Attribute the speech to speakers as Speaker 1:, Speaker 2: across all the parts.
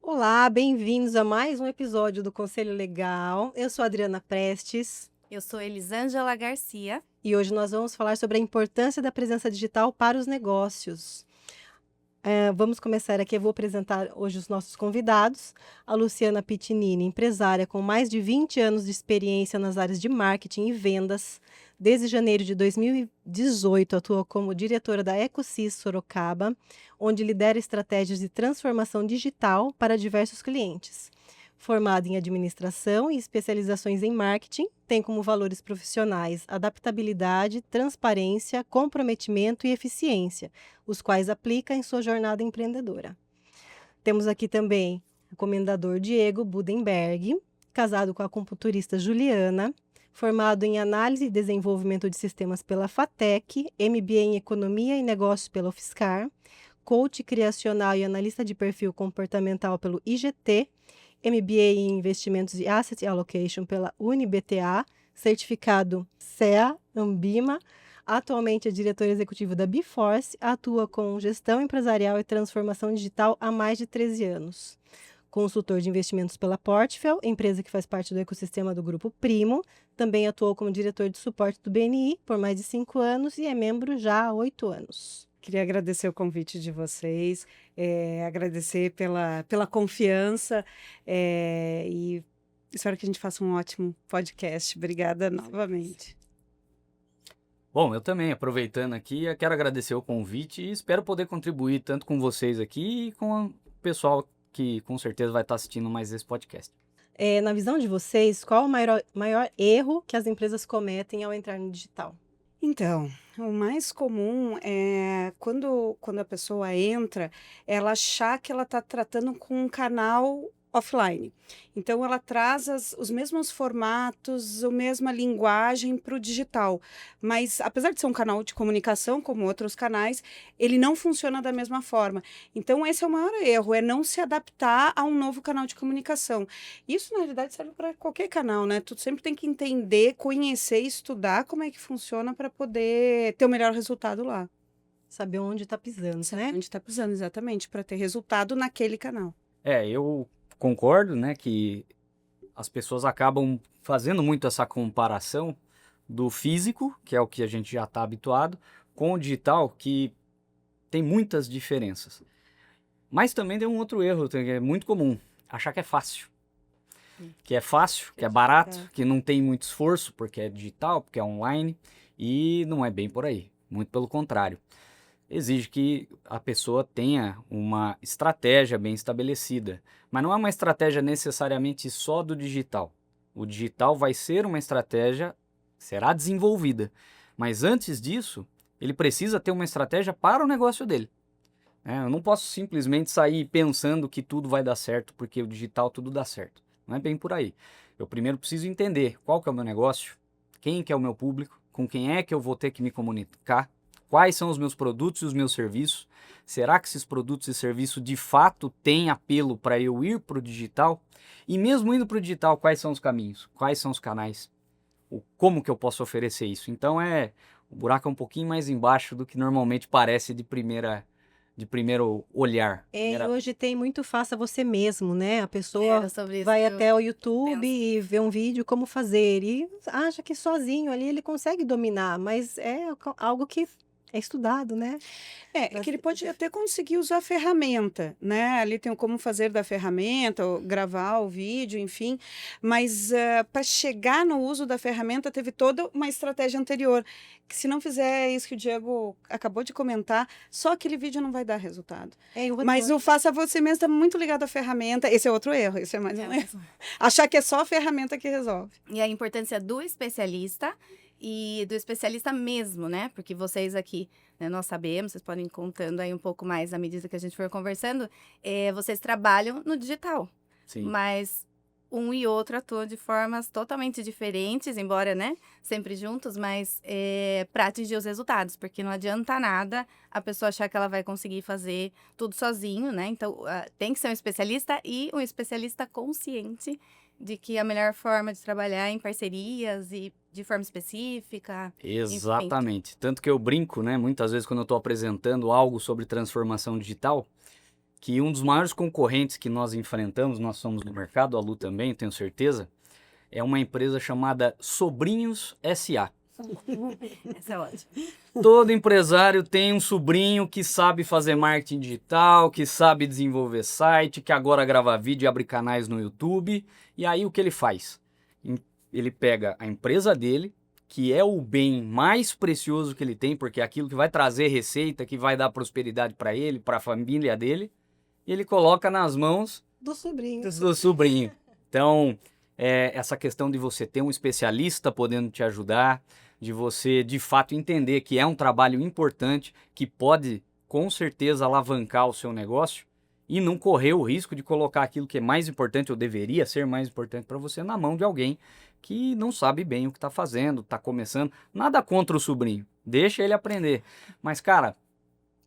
Speaker 1: Olá, bem-vindos a mais um episódio do Conselho Legal. Eu sou a Adriana Prestes
Speaker 2: Eu sou Elisângela Garcia.
Speaker 1: e hoje nós vamos falar sobre a importância da presença digital para os negócios. Vamos começar aqui, eu vou apresentar hoje os nossos convidados. A Luciana Pitinini, empresária com mais de 20 anos de experiência nas áreas de marketing e vendas. Desde janeiro de 2018, atua como diretora da Ecosys Sorocaba, onde lidera estratégias de transformação digital para diversos clientes. Formada em administração e especializações em marketing, tem como valores profissionais adaptabilidade, transparência, comprometimento e eficiência, os quais aplica em sua jornada empreendedora. Temos aqui também o comendador Diego Budenberg, casado com a acupunturista Juliana, formado em análise e desenvolvimento de sistemas pela FATEC, MBA em economia e negócios pela UFSCar, coach criacional e analista de perfil comportamental pelo IGT, MBA em investimentos e asset allocation pela UniBTA, certificado CEA, Ambima. Atualmente é diretor executivo da Biforce, atua com gestão empresarial e transformação digital há mais de 13 anos. Consultor de investimentos pela Portfel, empresa que faz parte do ecossistema do Grupo Primo. Também atuou como diretor de suporte do BNI por mais de 5 anos e é membro já há 8 anos.
Speaker 3: Queria agradecer o convite de vocês, agradecer pela confiança, e espero que a gente faça um ótimo podcast. Obrigada novamente.
Speaker 4: Bom, eu também, aproveitando aqui, eu quero agradecer o convite e espero poder contribuir tanto com vocês aqui e com o pessoal que com certeza vai estar assistindo mais esse podcast.
Speaker 1: Na visão de vocês, qual o maior erro que as empresas cometem ao entrar no digital?
Speaker 3: Então, o mais comum é quando a pessoa entra, ela achar que ela está tratando com um canal offline. Então, ela traz os mesmos formatos, a mesma linguagem para o digital. Mas, apesar de ser um canal de comunicação, como outros canais, ele não funciona da mesma forma. Então, esse é o maior erro, é não se adaptar a um novo canal de comunicação. Isso, na realidade, serve para qualquer canal, né? Tu sempre tem que entender, conhecer, estudar como é que funciona para poder ter o melhor resultado lá.
Speaker 1: Saber onde está pisando, né?
Speaker 3: Onde está pisando, exatamente, para ter resultado naquele canal.
Speaker 4: Eu concordo, né, que as pessoas acabam fazendo muito essa comparação do físico, que é o que a gente já está habituado, com o digital, que tem muitas diferenças. Mas também tem um outro erro que é muito comum, achar que é fácil. Que é fácil, que é barato, que não tem muito esforço, porque é digital, porque é online, e não é bem por aí. Muito pelo contrário. Exige que a pessoa tenha uma estratégia bem estabelecida, mas não é uma estratégia necessariamente só do digital. O digital vai ser uma estratégia, será desenvolvida, mas antes disso, ele precisa ter uma estratégia para o negócio dele. Eu não posso simplesmente sair pensando que tudo vai dar certo, porque o digital tudo dá certo. Não é bem por aí. Eu primeiro preciso entender qual que é o meu negócio, quem que é o meu público, com quem é que eu vou ter que me comunicar, quais são os meus produtos e os meus serviços, será que esses produtos e serviços de fato têm apelo para eu ir para o digital? E mesmo indo para o digital, quais são os caminhos, quais são os canais, como que eu posso oferecer isso? Então o buraco é um pouquinho mais embaixo do que normalmente parece de primeiro olhar.
Speaker 1: E hoje tem muito faça você mesmo, né? A pessoa
Speaker 2: sobre isso
Speaker 1: vai
Speaker 2: que eu
Speaker 1: até o YouTube
Speaker 2: penso.
Speaker 1: e vê um vídeo como fazer e acha que sozinho ali ele consegue dominar, mas é algo que é estudado, né?
Speaker 3: É que ele pode até conseguir usar a ferramenta, né? Ali tem o como fazer da ferramenta, ou gravar o vídeo, enfim. Mas para chegar no uso da ferramenta, teve toda uma estratégia anterior. Que se não fizer isso que o Diego acabou de comentar, só aquele vídeo não vai dar resultado. Mas o faça você mesmo está muito ligado à ferramenta. Esse é outro erro, esse é mais um erro. Achar que é só a ferramenta que resolve.
Speaker 2: E a importância do especialista e do especialista mesmo, né? Porque vocês aqui, né, nós sabemos, vocês podem ir contando aí um pouco mais à medida que a gente for conversando, vocês trabalham no digital.
Speaker 4: Sim.
Speaker 2: Mas um e outro atuam de formas totalmente diferentes, embora, né, sempre juntos, mas para atingir os resultados, porque não adianta nada a pessoa achar que ela vai conseguir fazer tudo sozinho, né? Então, tem que ser um especialista e um especialista consciente de que a melhor forma de trabalhar é em parcerias e de forma específica.
Speaker 4: Exatamente. Tanto que eu brinco, né? Muitas vezes quando eu estou apresentando algo sobre transformação digital, que um dos maiores concorrentes que nós enfrentamos, nós somos no mercado, a Lu também, tenho certeza, é uma empresa chamada Sobrinhos S.A.
Speaker 2: Essa é ótima.
Speaker 4: Todo empresário tem um sobrinho que sabe fazer marketing digital, que sabe desenvolver site, que agora grava vídeo e abre canais no YouTube. E aí o que ele faz? Ele pega a empresa dele, que é o bem mais precioso que ele tem, porque é aquilo que vai trazer receita, que vai dar prosperidade para ele, para a família dele, e ele coloca nas mãos
Speaker 1: Do sobrinho.
Speaker 4: do sobrinho. Então, essa questão de você ter um especialista podendo te ajudar, de você de fato entender que é um trabalho importante, que pode com certeza alavancar o seu negócio e não correr o risco de colocar aquilo que é mais importante ou deveria ser mais importante para você na mão de alguém que não sabe bem o que está fazendo, está começando. Nada contra o sobrinho, deixa ele aprender. Mas, cara,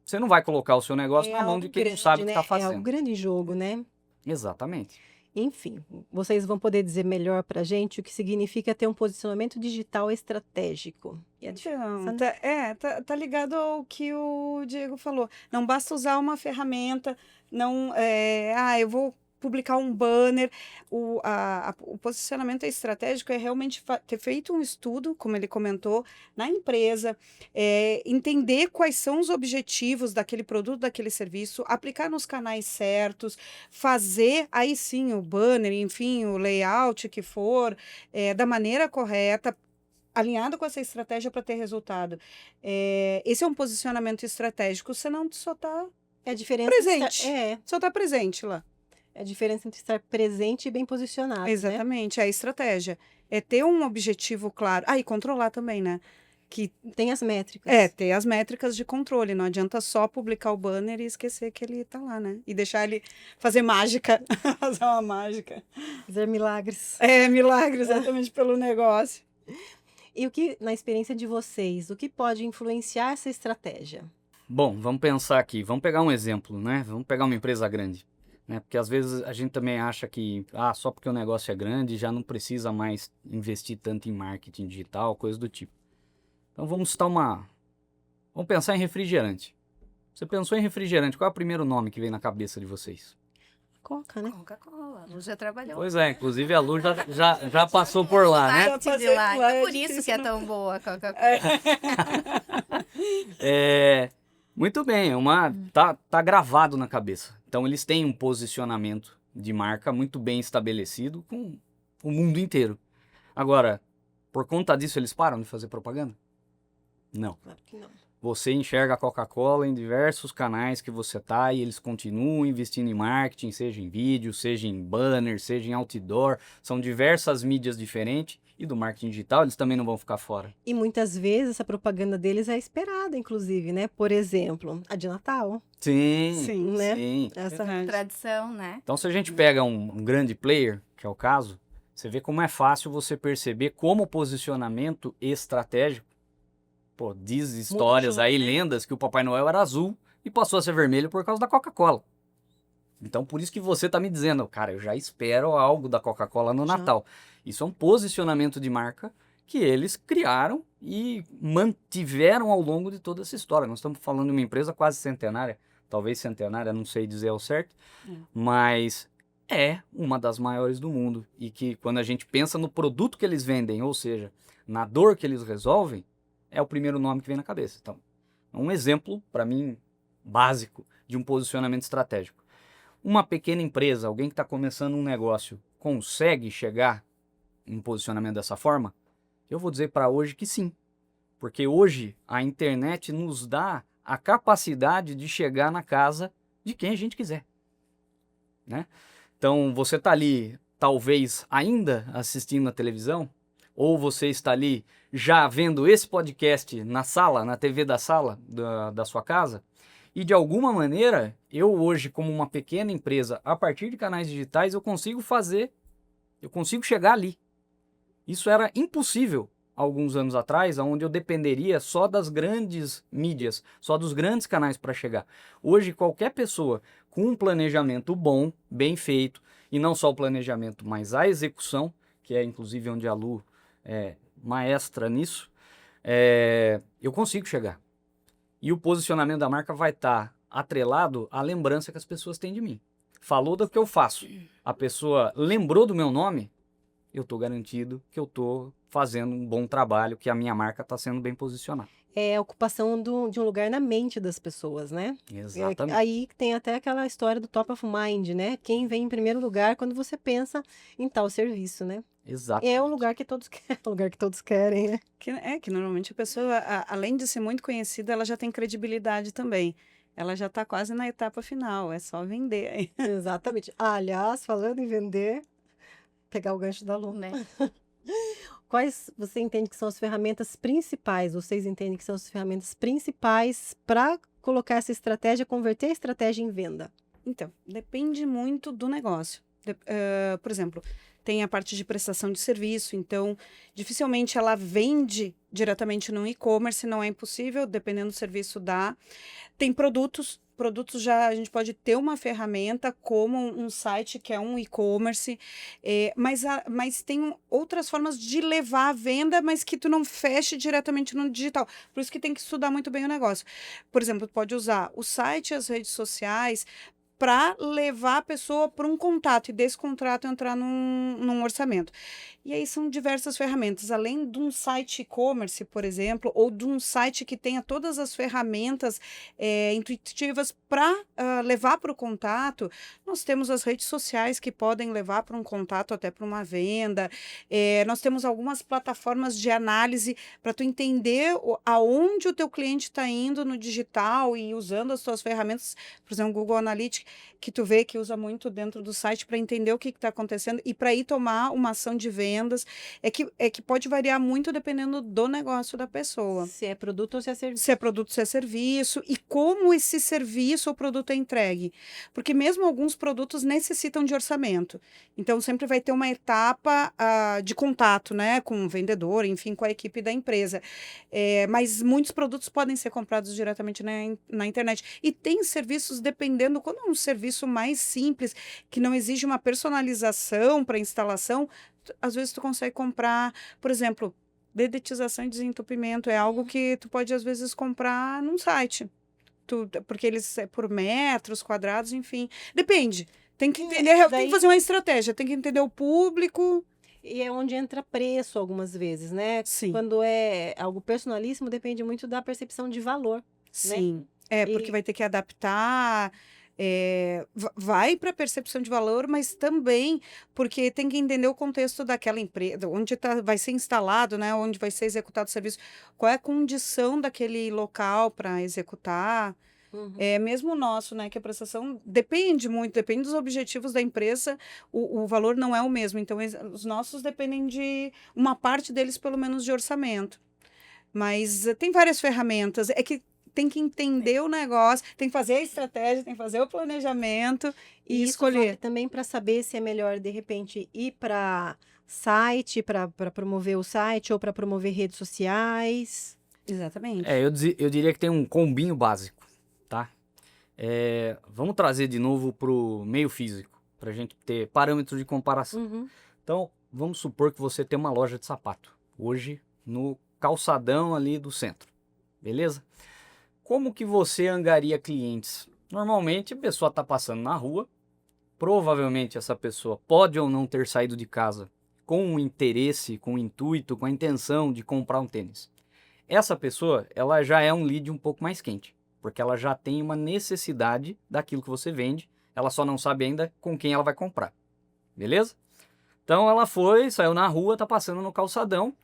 Speaker 4: você não vai colocar o seu negócio na mão de quem não sabe o que está
Speaker 1: É
Speaker 4: fazendo.
Speaker 1: algo grande jogo, né?
Speaker 4: Exatamente.
Speaker 1: Enfim, vocês vão poder dizer melhor para a gente o que significa ter um posicionamento digital estratégico. E a diferença,
Speaker 3: Então,
Speaker 1: né?
Speaker 3: tá ligado ao que o Diego falou. Não basta usar uma ferramenta, não, eu vou publicar um banner. O posicionamento estratégico é realmente ter feito um estudo, como ele comentou, na empresa, entender quais são os objetivos daquele produto, daquele serviço, aplicar nos canais certos, fazer aí sim o banner, enfim, o layout que for, da maneira correta, alinhado com essa estratégia para ter resultado. Esse é um posicionamento estratégico, senão tu só está
Speaker 1: É a diferença de
Speaker 3: presente.
Speaker 1: estar,
Speaker 3: presente lá.
Speaker 1: é a diferença entre estar presente e bem posicionado, né?
Speaker 3: Exatamente, é a estratégia. É ter um objetivo claro. E controlar também, né? Que
Speaker 1: Tem as métricas.
Speaker 3: ter as métricas de controle. Não adianta só publicar o banner e esquecer que ele tá lá, né? E deixar ele fazer mágica. Fazer uma mágica.
Speaker 1: Fazer milagres.
Speaker 3: Milagre exatamente pelo negócio.
Speaker 1: E o que, na experiência de vocês, o que pode influenciar essa estratégia?
Speaker 4: Bom, vamos pensar aqui, vamos pegar um exemplo, né? Vamos pegar uma empresa grande, né? Porque às vezes a gente também acha que, só porque o negócio é grande já não precisa mais investir tanto em marketing digital, coisa do tipo. Então vamos pensar em refrigerante. Você pensou em refrigerante, qual é o primeiro nome que vem na cabeça de vocês?
Speaker 1: Coca, né?
Speaker 2: Coca-Cola. A Lu já trabalhou.
Speaker 4: Pois é, inclusive a Lu já passou por lá, né?
Speaker 2: Parte de lá. Então, por isso que é tão boa a Coca-Cola.
Speaker 4: Muito bem, tá gravado na cabeça. Então eles têm um posicionamento de marca muito bem estabelecido com o mundo inteiro. Agora, por conta disso eles param de fazer propaganda? Não.
Speaker 1: Claro que não.
Speaker 4: Você enxerga a Coca-Cola em diversos canais que você tá e eles continuam investindo em marketing, seja em vídeo, seja em banner, seja em outdoor. São diversas mídias diferentes e do marketing digital eles também não vão ficar fora.
Speaker 1: E muitas vezes essa propaganda deles é esperada, inclusive, né? Por exemplo, a de Natal.
Speaker 4: Sim,
Speaker 1: né?
Speaker 4: sim.
Speaker 1: Essa
Speaker 2: Tradição, né?
Speaker 4: Então se a gente pega um grande player, que é o caso, você vê como é fácil você perceber como o posicionamento estratégico, diz histórias
Speaker 1: jogo,
Speaker 4: aí,
Speaker 1: né?
Speaker 4: lendas, que o Papai Noel era azul e passou a ser vermelho por causa da Coca-Cola. Então, por isso que você tá me dizendo, cara, eu já espero algo da Coca-Cola no
Speaker 1: Já.
Speaker 4: Natal. Isso é um posicionamento de marca que eles criaram e mantiveram ao longo de toda essa história. Nós estamos falando de uma empresa quase centenária, talvez centenária, não sei dizer ao certo, mas é uma das maiores do mundo. E que quando a gente pensa no produto que eles vendem, ou seja, na dor que eles resolvem, é o primeiro nome que vem na cabeça. Então, um exemplo, para mim, básico de um posicionamento estratégico. Uma pequena empresa, alguém que está começando um negócio, consegue chegar em um posicionamento dessa forma? Eu vou dizer para hoje que sim. Porque hoje a internet nos dá a capacidade de chegar na casa de quem a gente quiser, né? Então, você está ali, talvez, ainda assistindo a televisão, ou você está ali já vendo esse podcast na sala, na TV da sala da sua casa, e de alguma maneira, eu hoje, como uma pequena empresa, a partir de canais digitais, eu consigo chegar ali. Isso era impossível alguns anos atrás, onde eu dependeria só das grandes mídias, só dos grandes canais para chegar. Hoje, qualquer pessoa com um planejamento bom, bem feito, e não só o planejamento, mas a execução, que é inclusive onde a Lu é maestra nisso, eu consigo chegar. E o posicionamento da marca vai estar atrelado à lembrança que as pessoas têm de mim. Falou do que eu faço. A pessoa lembrou do meu nome, eu estou garantido que eu estou fazendo um bom trabalho, que a minha marca está sendo bem posicionada.
Speaker 1: É a ocupação de um lugar na mente das pessoas, né?
Speaker 4: Exatamente.
Speaker 1: Aí tem até aquela história do top of mind, né? Quem vem em primeiro lugar quando você pensa em tal serviço, né?
Speaker 4: Exato.
Speaker 1: É o lugar que todos querem, o lugar que todos querem, né?
Speaker 3: Que normalmente a pessoa, além de ser muito conhecida, ela já tem credibilidade também. Ela já está quase na etapa final, é só vender aí.
Speaker 1: Exatamente. Aliás, falando em vender, pegar o gancho da Lu.
Speaker 2: Né?
Speaker 1: Quais você entende que são as ferramentas principais? Vocês entendem que são as ferramentas principais para colocar essa estratégia, converter a estratégia em venda?
Speaker 3: Então, depende muito do negócio. Por exemplo, tem a parte de prestação de serviço, então dificilmente ela vende diretamente no e-commerce, não é impossível, dependendo do serviço dá. Tem produtos já a gente pode ter uma ferramenta como um site que é um e-commerce, mas tem outras formas de levar a venda, mas que tu não feche diretamente no digital. Por isso que tem que estudar muito bem o negócio. Por exemplo, tu pode usar o site e as redes sociais para levar a pessoa para um contato e desse contrato entrar num orçamento. E aí são diversas ferramentas, além de um site e-commerce, por exemplo, ou de um site que tenha todas as ferramentas intuitivas para levar para o contato, nós temos as redes sociais que podem levar para um contato até para uma venda, nós temos algumas plataformas de análise para tu entender aonde o teu cliente está indo no digital e usando as tuas ferramentas, por exemplo, o Google Analytics, que tu vê que usa muito dentro do site para entender o que está acontecendo e para ir tomar uma ação de vendas. É que pode variar muito dependendo do negócio da pessoa.
Speaker 1: Se é produto ou se é serviço.
Speaker 3: Se é produto, se é serviço e como esse serviço ou produto é entregue. Porque mesmo alguns produtos necessitam de orçamento. Então, sempre vai ter uma etapa de contato, né, com o vendedor, enfim, com a equipe da empresa. Mas muitos produtos podem ser comprados diretamente na internet. E tem serviços, dependendo, quando é um serviço mais simples, que não exige uma personalização para instalação, às vezes tu consegue comprar, por exemplo, dedetização e desentupimento é algo que tu pode às vezes comprar num site. Porque eles é por metros quadrados, enfim. Depende. Tem que entender, tem que fazer uma estratégia, tem que entender o público.
Speaker 1: E é onde entra preço algumas vezes, né?
Speaker 3: Sim.
Speaker 1: Quando é algo personalíssimo, depende muito da percepção de valor.
Speaker 3: Sim. Porque vai ter que adaptar. Vai para a percepção de valor, mas também porque tem que entender o contexto daquela empresa, onde vai ser instalado, né, onde vai ser executado o serviço, qual é a condição daquele local para executar.
Speaker 1: Uhum.
Speaker 3: Mesmo o nosso, né, que a prestação depende muito, depende dos objetivos da empresa, o valor não é o mesmo, então os nossos dependem de uma parte deles, pelo menos, de orçamento. Mas tem várias ferramentas, é que tem que entender o negócio, tem que fazer a estratégia, tem que fazer o planejamento e
Speaker 1: isso
Speaker 3: escolher.
Speaker 1: vale também para saber se é melhor, de repente, ir para site, para promover o site ou para promover redes sociais.
Speaker 3: Exatamente.
Speaker 4: Eu diria que tem um combinho básico, tá? Vamos trazer de novo para o meio físico, para a gente ter parâmetros de comparação.
Speaker 1: Uhum.
Speaker 4: Então, vamos supor que você tem uma loja de sapato, hoje no calçadão ali do centro, beleza? Como que você angaria clientes? Normalmente a pessoa está passando na rua, provavelmente essa pessoa pode ou não ter saído de casa com o interesse, com o intuito, com a intenção de comprar um tênis. Essa pessoa, ela já é um lead um pouco mais quente, porque ela já tem uma necessidade daquilo que você vende, ela só não sabe ainda com quem ela vai comprar, beleza? Então ela saiu na rua, está passando no calçadão,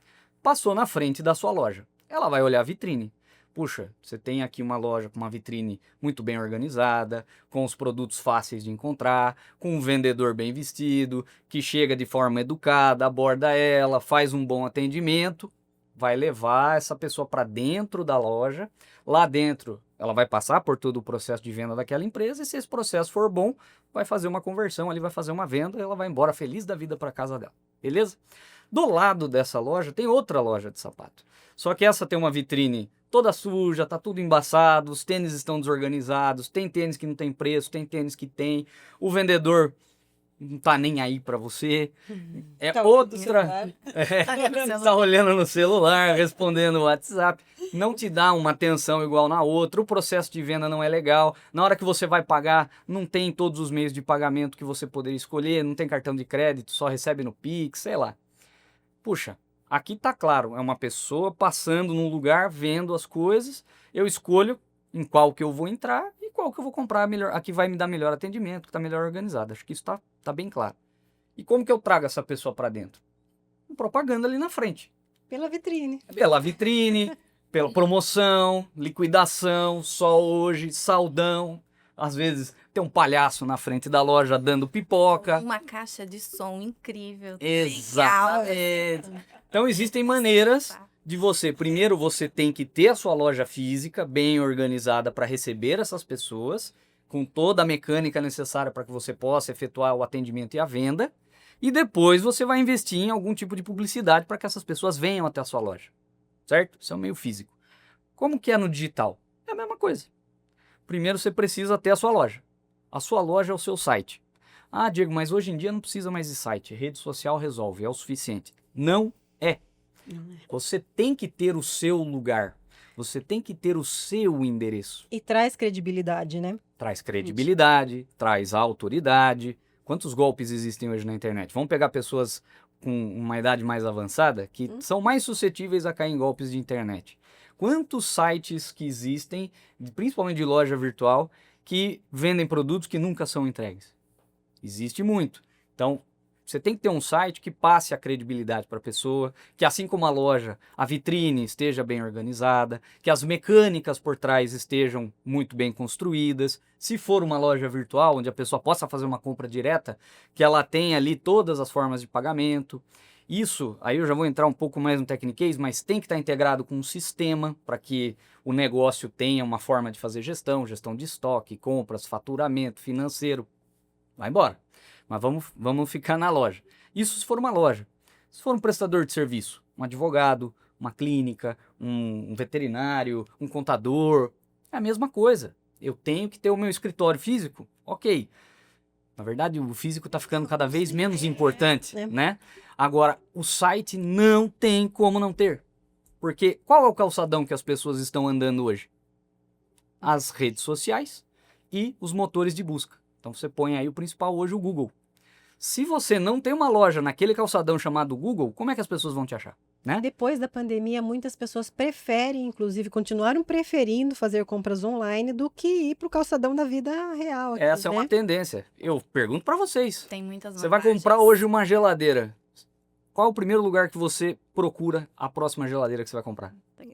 Speaker 4: passou na frente da sua loja. Ela vai olhar a vitrine. Puxa, você tem aqui uma loja com uma vitrine muito bem organizada, com os produtos fáceis de encontrar, com um vendedor bem vestido, que chega de forma educada, aborda ela, faz um bom atendimento, vai levar essa pessoa para dentro da loja. Lá dentro, ela vai passar por todo o processo de venda daquela empresa e se esse processo for bom, vai fazer uma conversão ali, vai fazer uma venda e ela vai embora feliz da vida para casa dela, beleza? Do lado dessa loja tem outra loja de sapato, só que essa tem uma vitrine toda suja, tá tudo embaçado, os tênis estão desorganizados, tem tênis que não tem preço, tem tênis que tem, o vendedor não tá nem aí para você. É
Speaker 3: Tá olhando no
Speaker 4: outra.
Speaker 3: celular.
Speaker 4: Tá olhando no celular, respondendo no WhatsApp. Não te dá uma atenção igual na outra. O processo de venda não é legal. Na hora que você vai pagar, não tem todos os meios de pagamento que você poderia escolher. Não tem cartão de crédito, só recebe no Pix, sei lá. Puxa, aqui tá claro. É uma pessoa passando num lugar, vendo as coisas. Eu escolho em qual que eu vou entrar e qual que eu vou comprar melhor, a que vai me dar melhor atendimento, que está melhor organizado. Acho que isso tá bem claro. E como que eu trago essa pessoa para dentro? Com propaganda ali na frente.
Speaker 1: Pela vitrine.
Speaker 4: Pela vitrine, pela promoção, liquidação, só hoje, saldão. Às vezes tem um palhaço na frente da loja dando pipoca.
Speaker 2: Uma caixa de som incrível.
Speaker 4: Exatamente. Então existem maneiras de você, primeiro você tem que ter a sua loja física bem organizada para receber essas pessoas, com toda a mecânica necessária para que você possa efetuar o atendimento e a venda, e depois você vai investir em algum tipo de publicidade para que essas pessoas venham até a sua loja, certo? Isso é o meio físico. Como que é no digital? É a mesma coisa. Primeiro você precisa ter a sua loja. A sua loja é o seu site. Ah, Diego, mas hoje em dia não precisa mais de site, rede social resolve, é o suficiente. Não é. Você tem que ter o seu lugar. Você tem que ter o seu endereço.
Speaker 1: E traz credibilidade, né?
Speaker 4: Traz credibilidade, traz autoridade. Quantos golpes existem hoje na internet? Vamos pegar pessoas com uma idade mais avançada que são mais suscetíveis a cair em golpes de internet. Quantos sites que existem, principalmente de loja virtual, que vendem produtos que nunca são entregues? Existe muito. Então, você tem que ter um site que passe a credibilidade para a pessoa, que assim como a loja, a vitrine esteja bem organizada, que as mecânicas por trás estejam muito bem construídas. Se for uma loja virtual, onde a pessoa possa fazer uma compra direta, que ela tenha ali todas as formas de pagamento. Isso, aí eu já vou entrar um pouco mais no techniquez, mas tem que estar integrado com um sistema para que o negócio tenha uma forma de fazer gestão de estoque, compras, faturamento, financeiro. Vai embora. Mas vamos ficar na loja. Isso se for uma loja. Se for um prestador de serviço, um advogado, uma clínica, um veterinário, um contador, é a mesma coisa. Eu tenho que ter o meu escritório físico? Ok. Na verdade, o físico está ficando cada vez menos importante, né? Agora, o site não tem como não ter. Porque qual é o calçadão que as pessoas estão andando hoje? As redes sociais e os motores de busca. Então você põe aí o principal hoje, o Google. Se você não tem uma loja naquele calçadão chamado Google, como é que as pessoas vão te achar? Né?
Speaker 1: Depois da pandemia, muitas pessoas preferem, inclusive, continuaram preferindo fazer compras online do que ir para o calçadão da vida real. Aqui,
Speaker 4: Essa é
Speaker 1: né?
Speaker 4: uma tendência. Eu pergunto para vocês.
Speaker 2: Tem muitas
Speaker 4: Você vai
Speaker 2: vantagens.
Speaker 4: comprar hoje uma geladeira. Qual é o primeiro lugar que você procura a próxima geladeira que você vai comprar?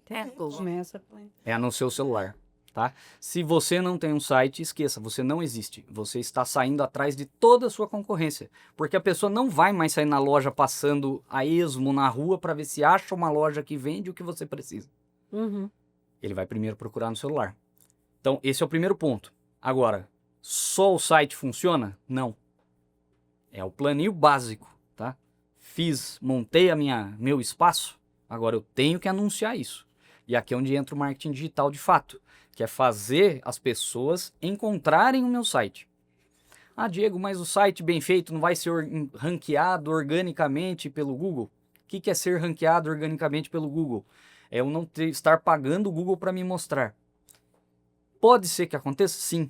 Speaker 2: É, Google.
Speaker 3: Começa.
Speaker 4: É no seu celular, tá? Se você não tem um site, esqueça, você não existe. Você está saindo atrás de toda a sua concorrência. Porque a pessoa não vai mais sair na loja passando a esmo na rua para ver se acha uma loja que vende o que você precisa.
Speaker 1: Uhum.
Speaker 4: Ele vai primeiro procurar no celular. Então, esse é o primeiro ponto. Agora, só o site funciona? Não. É o planinho básico, tá? Montei meu espaço, agora eu tenho que anunciar isso. E aqui é onde entra o marketing digital de fato, que é fazer as pessoas encontrarem o meu site. Ah, Diego, mas o site bem feito não vai ser ranqueado organicamente pelo Google? O que é ser ranqueado organicamente pelo Google? É eu não estar pagando o Google para me mostrar. Pode ser que aconteça? Sim.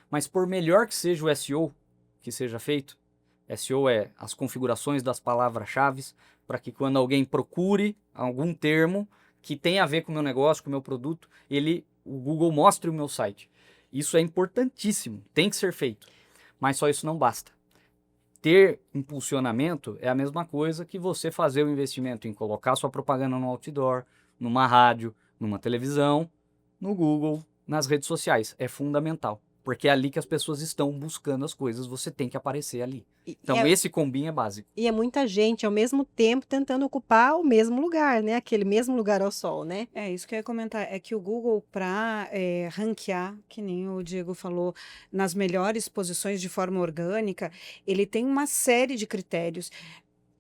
Speaker 4: Mas por melhor que seja o SEO que seja feito, SEO é as configurações das palavras-chave para que quando alguém procure algum termo que tenha a ver com o meu negócio, com o meu produto, o Google mostre o meu site. Isso é importantíssimo, tem que ser feito. Mas só isso não basta. Ter impulsionamento é a mesma coisa que você fazer o investimento em colocar sua propaganda no outdoor, numa rádio, numa televisão, no Google, nas redes sociais. É fundamental. Porque é ali que as pessoas estão buscando as coisas, você tem que aparecer ali. Então esse combinho é básico.
Speaker 1: E é muita gente ao mesmo tempo tentando ocupar o mesmo lugar, né? Aquele mesmo lugar ao sol, né?
Speaker 3: É isso que eu ia comentar. É que o Google, para ranquear, que nem o Diego falou, nas melhores posições de forma orgânica, ele tem uma série de critérios.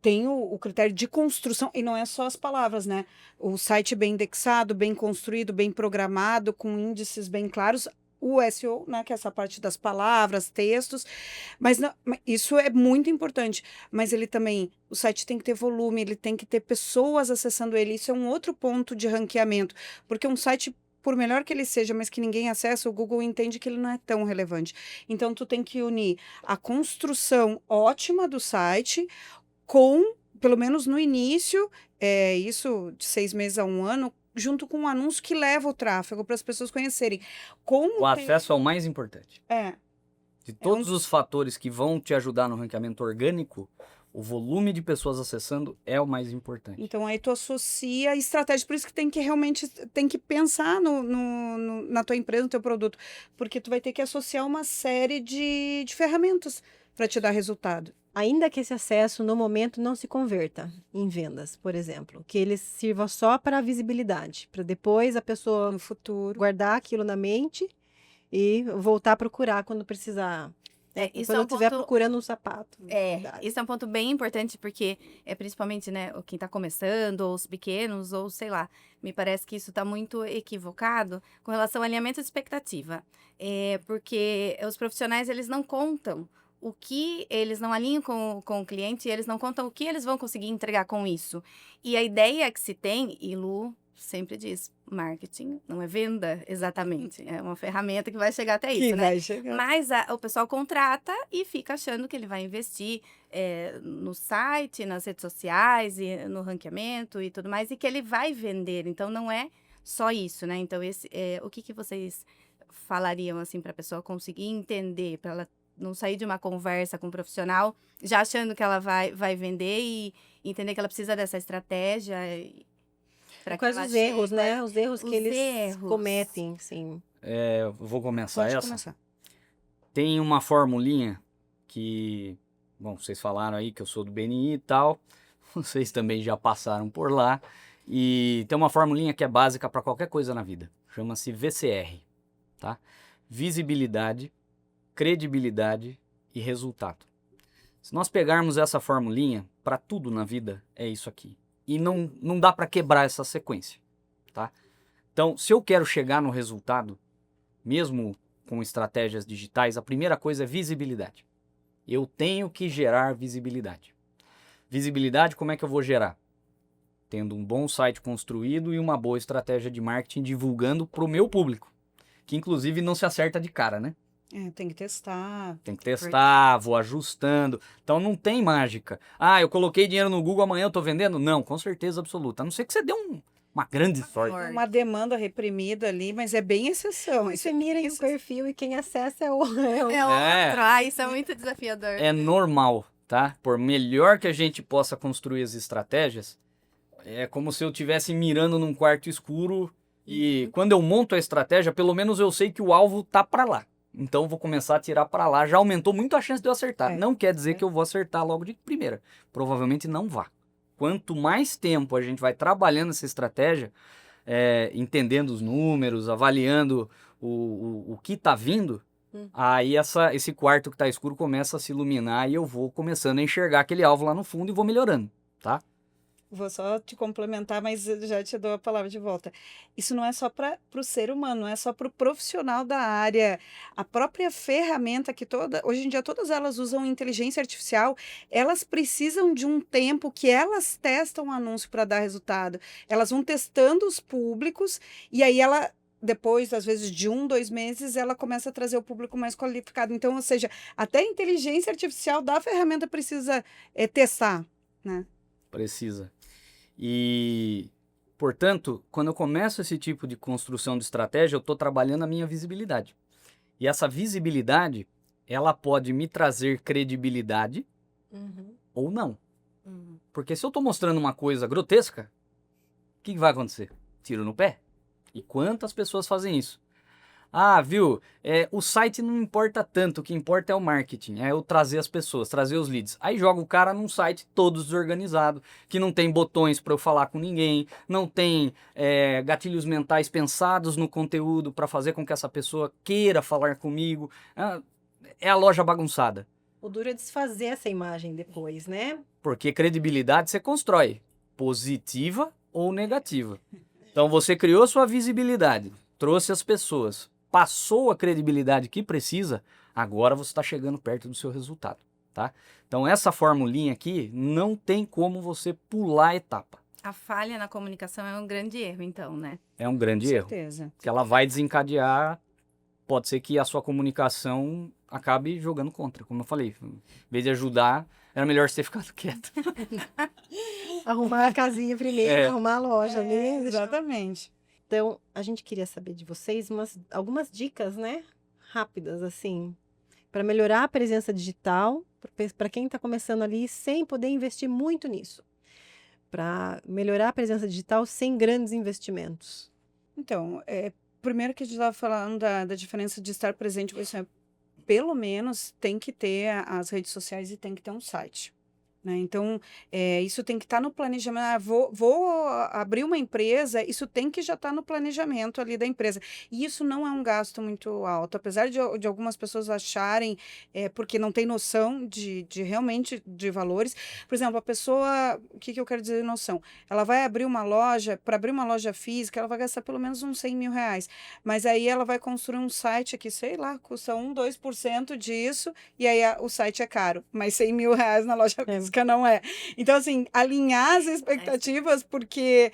Speaker 3: Tem o critério de construção, e não é só as palavras, né? O site bem indexado, bem construído, bem programado, com índices bem claros. o SEO, né, que é essa parte das palavras, textos, mas isso é muito importante, mas ele também, o site tem que ter volume, ele tem que ter pessoas acessando ele, isso é um outro ponto de ranqueamento, porque um site, por melhor que ele seja, mas que ninguém acessa, o Google entende que ele não é tão relevante. Então, tu tem que unir a construção ótima do site com, pelo menos no início, isso de 6 meses a 1 ano, junto com um anúncio que leva o tráfego para as pessoas conhecerem. Com
Speaker 4: O acesso é o mais importante. De todos os fatores que vão te ajudar no ranqueamento orgânico, o volume de pessoas acessando é o mais importante.
Speaker 3: Então, aí tu associa a estratégia. Por isso que tem que realmente tem que pensar na tua empresa, no teu produto. Porque tu vai ter que associar uma série de ferramentas para te dar resultado.
Speaker 1: Ainda que esse acesso, no momento, não se converta em vendas, por exemplo. Que ele sirva só para a visibilidade. Para depois a pessoa
Speaker 3: No futuro.
Speaker 1: guardar aquilo na mente e voltar a procurar quando precisar.
Speaker 2: Isso
Speaker 1: Quando
Speaker 2: é
Speaker 1: eu
Speaker 2: um
Speaker 1: estiver
Speaker 2: ponto-
Speaker 1: procurando um sapato.
Speaker 2: Isso é um ponto bem importante, porque principalmente, né, quem está começando, ou os pequenos, ou sei lá, me parece que isso está muito equivocado com relação ao alinhamento de expectativa. Porque os profissionais, eles não contam o que eles não alinham com o cliente, e eles não contam o que eles vão conseguir entregar com isso. E a ideia que se tem, e Lu sempre diz, marketing não é venda exatamente, é uma ferramenta que vai chegar até isso, né?
Speaker 3: vai chegar.
Speaker 2: Mas o pessoal contrata e fica achando que ele vai investir no site, nas redes sociais, e no ranqueamento e tudo mais, e que ele vai vender. Então, não é só isso, né? Então, o que vocês falariam, assim, para a pessoa conseguir entender, para ela não sair de uma conversa com um profissional já achando que ela vai vender e entender que ela precisa dessa estratégia para que
Speaker 1: Quais
Speaker 2: ela
Speaker 1: os erros,
Speaker 2: chegue-
Speaker 1: né? Os erros
Speaker 2: Os
Speaker 1: que eles
Speaker 2: erros.
Speaker 1: cometem, sim.
Speaker 4: Eu vou começar
Speaker 3: Pode
Speaker 4: essa.
Speaker 3: começar.
Speaker 4: Tem uma formulinha que, bom, vocês falaram aí que eu sou do BNI e tal, vocês também já passaram por lá, e tem uma formulinha que é básica para qualquer coisa na vida, chama-se VCR, tá? Visibilidade, credibilidade e resultado. Se nós pegarmos essa formulinha, para tudo na vida é isso aqui. E não dá para quebrar essa sequência, tá? Então, se eu quero chegar no resultado, mesmo com estratégias digitais, a primeira coisa é visibilidade. Eu tenho que gerar visibilidade. Visibilidade, como é que eu vou gerar? Tendo um bom site construído e uma boa estratégia de marketing divulgando para o meu público, que inclusive não se acerta de cara, né?
Speaker 3: Tem que testar.
Speaker 4: Tem que testar, vou ajustando. Então não tem mágica. Eu coloquei dinheiro no Google, amanhã eu tô vendendo? Não, com certeza absoluta. A não ser que você dê uma grande sorte.
Speaker 3: Uma demanda reprimida ali, mas é bem exceção.
Speaker 1: Você mira em um perfil e quem acessa é o...
Speaker 2: É outro. Isso é muito desafiador.
Speaker 4: É normal, tá? Por melhor que a gente possa construir as estratégias, é como se eu estivesse mirando num quarto escuro e quando eu monto a estratégia, pelo menos eu sei que o alvo tá para lá. Então eu vou começar a tirar para lá. Já aumentou muito a chance de eu acertar. Não quer dizer que eu vou acertar logo de primeira. Provavelmente não vá. Quanto mais tempo a gente vai trabalhando essa estratégia, entendendo os números, avaliando o que está vindo, aí esse quarto que está escuro começa a se iluminar e eu vou começando a enxergar aquele alvo lá no fundo e vou melhorando, tá?
Speaker 3: Vou só te complementar, mas eu já te dou a palavra de volta. Isso não é só para o ser humano, não é só para o profissional da área. A própria ferramenta que hoje em dia todas elas usam inteligência artificial, elas precisam de um tempo que elas testam o anúncio para dar resultado. Elas vão testando os públicos e aí depois, às vezes, de 1, 2 meses, ela começa a trazer o público mais qualificado. Então, ou seja, até a inteligência artificial da ferramenta precisa testar, né?
Speaker 4: Precisa. E, portanto, quando eu começo esse tipo de construção de estratégia, eu estou trabalhando a minha visibilidade. E essa visibilidade, ela pode me trazer credibilidade ou não. Porque se eu estou mostrando uma coisa grotesca, o que vai acontecer? Tiro no pé. E quantas pessoas fazem isso? Viu? O site não importa tanto, o que importa é o marketing, é eu trazer as pessoas, trazer os leads. Aí joga o cara num site todo desorganizado, que não tem botões para eu falar com ninguém, não tem gatilhos mentais pensados no conteúdo para fazer com que essa pessoa queira falar comigo. É a loja bagunçada.
Speaker 1: O duro é desfazer essa imagem depois, né?
Speaker 4: Porque credibilidade você constrói, positiva ou negativa. Então você criou sua visibilidade, trouxe as pessoas. passou a credibilidade que precisa, agora você está chegando perto do seu resultado, tá? Então essa formulinha aqui não tem como você pular a etapa.
Speaker 2: A falha na comunicação é um grande erro, então, né?
Speaker 4: É um grande
Speaker 3: Com
Speaker 4: erro,
Speaker 3: certeza.
Speaker 4: que ela vai desencadear, pode ser que a sua comunicação acabe jogando contra, como eu falei. Em vez de ajudar, era melhor você ter ficado quieto.
Speaker 1: Arrumar a casinha primeiro, arrumar a loja mesmo.
Speaker 3: Exatamente.
Speaker 1: Então, a gente queria saber de vocês algumas dicas, né? Rápidas, assim, para melhorar a presença digital, para quem está começando ali sem poder investir muito nisso. Para melhorar a presença digital sem grandes investimentos.
Speaker 3: Então, primeiro que a gente estava falando da diferença de estar presente, você, pelo menos tem que ter as redes sociais e tem que ter um site. Né? Então, isso tem que estar no planejamento. Vou abrir uma empresa, isso tem que já estar no planejamento ali da empresa. E isso não é um gasto muito alto. Apesar de algumas pessoas acharem, porque não tem noção de realmente de valores. Por exemplo, a pessoa, o que eu quero dizer de noção? Ela vai abrir uma loja, para abrir uma loja física, ela vai gastar pelo menos uns 100 mil reais. Mas aí ela vai construir um site que, sei lá, custa 2% disso, e aí o site é caro. Mas 100 mil reais na loja física não é. Então, assim, alinhar as expectativas, porque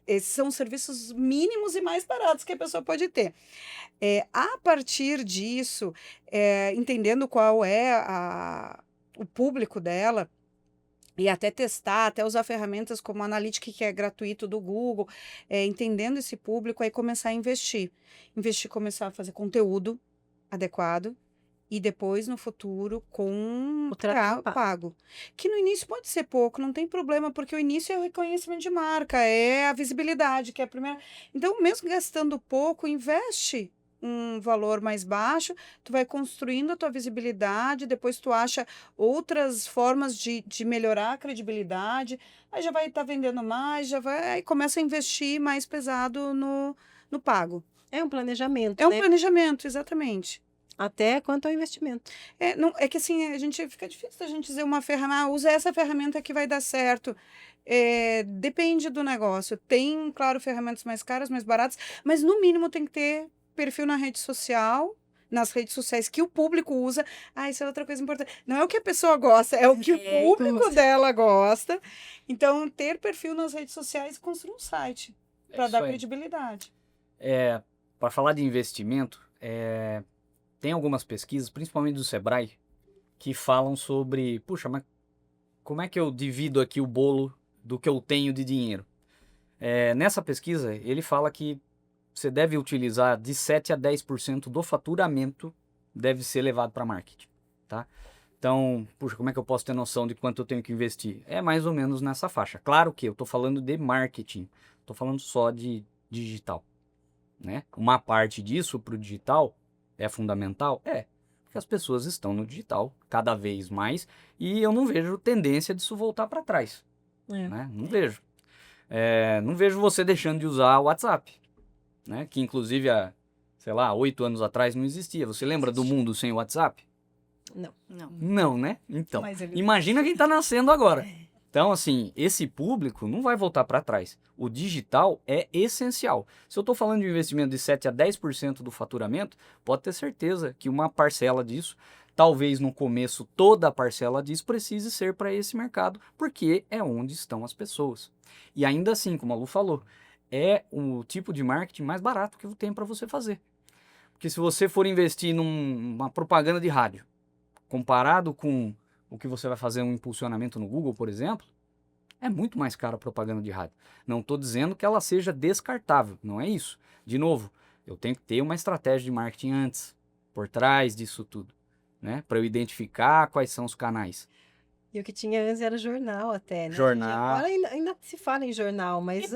Speaker 3: esses são serviços mínimos e mais baratos que a pessoa pode ter. A partir disso, entendendo qual é o público dela, e até testar, até usar ferramentas como a Analytics, que é gratuito do Google, entendendo esse público, aí começar a investir. Começar a fazer conteúdo adequado, e depois, no futuro, com
Speaker 1: o tráfego
Speaker 3: pago. Que no início pode ser pouco, não tem problema, porque o início é o reconhecimento de marca, é a visibilidade, que é a primeira. Então, mesmo gastando pouco, investe um valor mais baixo, tu vai construindo a tua visibilidade, depois tu acha outras formas de melhorar a credibilidade, aí já vai estar vendendo mais, aí começa a investir mais pesado no pago.
Speaker 1: É um planejamento,
Speaker 3: É um
Speaker 1: né?
Speaker 3: planejamento, exatamente.
Speaker 1: Até quanto ao investimento.
Speaker 3: É que assim, fica difícil a gente dizer uma ferramenta, usa essa ferramenta que vai dar certo. Depende do negócio. Tem, claro, ferramentas mais caras, mais baratas, mas no mínimo tem que ter perfil na rede social, nas redes sociais que o público usa. Isso é outra coisa importante. Não é o que a pessoa gosta, é o que o público dela gosta. Então, ter perfil nas redes sociais e construir um site para dar credibilidade.
Speaker 4: Para falar de investimento, tem algumas pesquisas, principalmente do Sebrae, que falam sobre, puxa, mas como é que eu divido aqui o bolo do que eu tenho de dinheiro? Nessa pesquisa, ele fala que você deve utilizar de 7 a 10% do faturamento deve ser levado para marketing, tá? Então, puxa, como é que eu posso ter noção de quanto eu tenho que investir? É mais ou menos nessa faixa. Claro que eu estou falando de marketing, estou falando só de digital, né? Uma parte disso para o digital é fundamental? Porque as pessoas estão no digital cada vez mais e eu não vejo tendência disso voltar para trás, né? Não vejo. Não vejo você deixando de usar o WhatsApp, né? Que inclusive há, sei lá, 8 anos atrás não existia. Você lembra do mundo sem o WhatsApp?
Speaker 1: Não.
Speaker 4: Não, né? Então, imagina quem está nascendo agora. Então, assim, esse público não vai voltar para trás. O digital é essencial. Se eu estou falando de um investimento de 7 a 10% do faturamento, pode ter certeza que uma parcela disso, talvez no começo toda a parcela disso precise ser para esse mercado, porque é onde estão as pessoas. E ainda assim, como a Lu falou, é o tipo de marketing mais barato que tem para você fazer. Porque se você for investir numa propaganda de rádio, comparado com o que você vai fazer um impulsionamento no Google, por exemplo, é muito mais caro a propaganda de rádio. Não estou dizendo que ela seja descartável, não é isso. De novo, eu tenho que ter uma estratégia de marketing antes, por trás disso tudo, né? Para eu identificar quais são os canais.
Speaker 1: E o que tinha antes era jornal até, né?
Speaker 4: Jornal.
Speaker 1: Agora ainda se fala em jornal, mas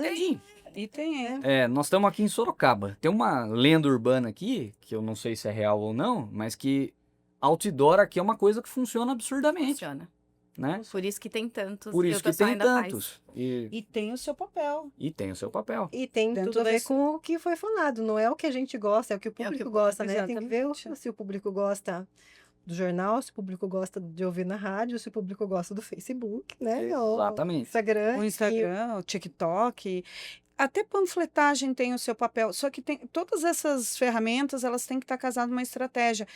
Speaker 3: E tem.
Speaker 4: Nós estamos aqui em Sorocaba. Tem uma lenda urbana aqui, que eu não sei se é real ou não, mas que outdoor aqui é uma coisa que funciona absurdamente.
Speaker 2: Funciona.
Speaker 4: Né?
Speaker 2: Por isso que tem tantos.
Speaker 4: Por isso que tem tantos.
Speaker 3: E tem o seu papel.
Speaker 4: E tem o seu papel.
Speaker 1: E tem tudo a ver com o que foi falado. Não é o que a gente gosta, é o que o público gosta, né? Tem que ver se o público gosta do jornal, se o público gosta de ouvir na rádio, se o público gosta do Facebook, né?
Speaker 4: Exatamente.
Speaker 1: O Instagram.
Speaker 3: O Instagram, o TikTok. Até panfletagem tem o seu papel, só que todas essas ferramentas, elas têm que estar casadas numa estratégia.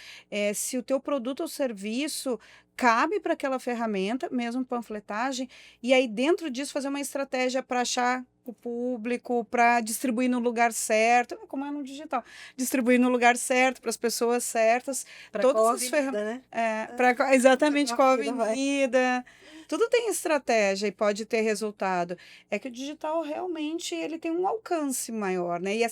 Speaker 3: Se o teu produto ou serviço cabe para aquela ferramenta, mesmo panfletagem, e aí dentro disso fazer uma estratégia para achar o público, para distribuir no lugar certo, como é no digital, distribuir no lugar certo, para as pessoas certas,
Speaker 1: Para
Speaker 3: todas
Speaker 1: qual
Speaker 3: as ferramentas,
Speaker 1: avenida,
Speaker 3: exatamente
Speaker 1: Pra
Speaker 3: qual
Speaker 1: qual avenida vai?
Speaker 3: avenida, tudo tem estratégia e pode ter resultado. É que o digital realmente ele tem um alcance maior, né? E a